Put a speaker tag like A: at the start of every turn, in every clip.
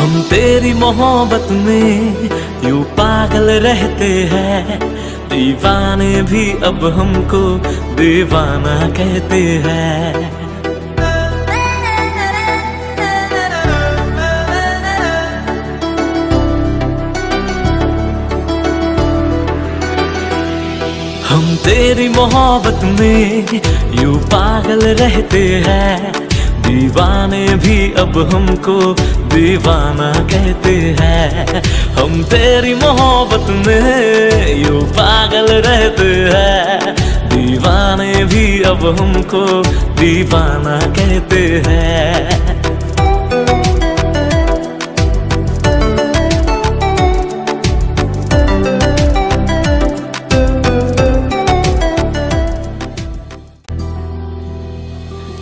A: हम तेरी मोहब्बत में यूं पागल रहते हैं, दीवाने भी अब हमको दीवाना कहते हैं। हम तेरी मोहब्बत में यूं पागल रहते हैं, दीवाने भी अब हमको दीवाना कहते हैं। हम तेरी मोहब्बत में यूं पागल रहते हैं, दीवाने भी अब हमको दीवाना कहते हैं।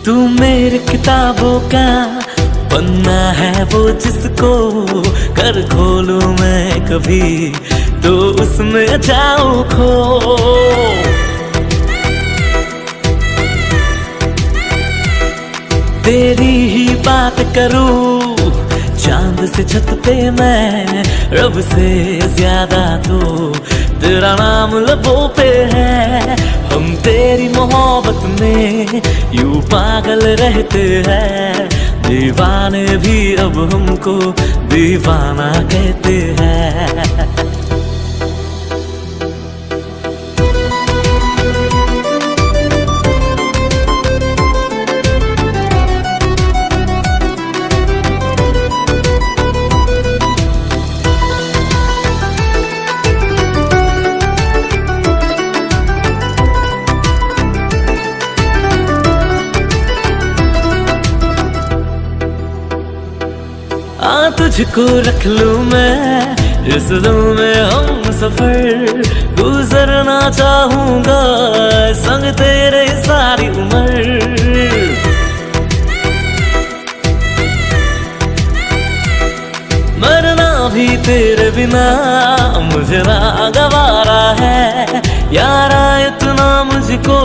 A: तू मेरी किताबों का पन्ना है वो जिसको कर खोलूं मैं कभी तो उसमें जाऊं खो। तेरी ही बात करूं चांद से छत पे मैं, रब से ज्यादा तो तेरा नाम लबों पे है। हम तेरी मोहब्बत में यूं पागल रहते हैं, दीवाने भी अब हमको दीवाना कहते हैं। तुझको रख लूं मैं इस दिल में हम सफर, गुजरना चाहूंगा संग तेरे सारी उम्र। मरना भी तेरे बिना मुझे ना गवारा है, यारा इतना मुझको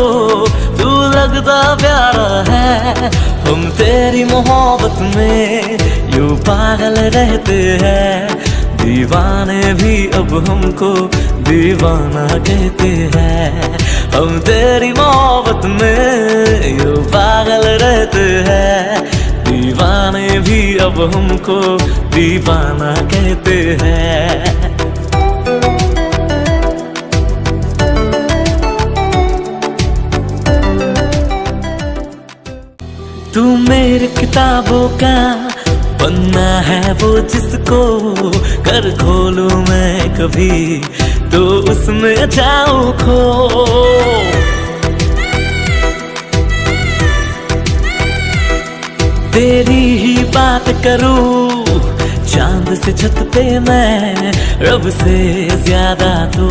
A: तू लगता प्यारा है। हम तेरी मोहब्बत में यूं पागल रहते हैं, दीवाने भी अब हमको दीवाना कहते हैं। हम तेरी मोहब्बत में यूं पागल रहते हैं, दीवाने भी अब हमको दीवाना कहते हैं। तू मेरी किताबों का पन्ना है वो जिसको कर खोलूं मैं कभी तो उसमें जाऊं खो। तेरी ही बात करूं चांद से छत पे मैं, रब से ज्यादा तो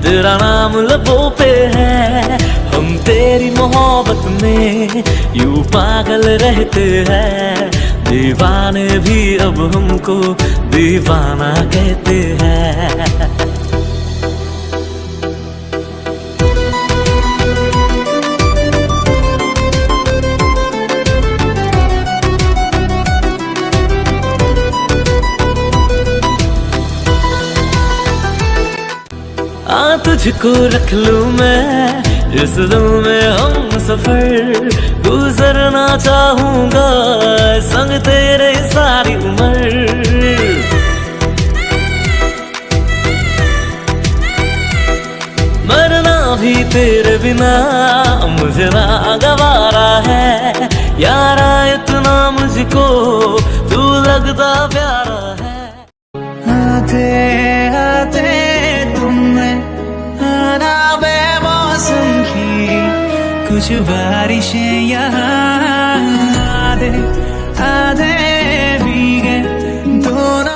A: तेरा नाम लबों पे है। हम तेरी मोहब्बत में यूं पागल रहते हैं, दीवाने भी अब हमको दीवाना कहते हैं। तुझको रख लूं मैं इस दिल में हम सफर, गुजरना चाहूंगा संग तेरे सारी उम्र। मरना भी तेरे बिना मुझे ना गवारा है, यारा इतना मुझको तू लगता प्यारा है।
B: आते आते तुमने आना बेमौसम की कुछ बारिशें यहाँ दे।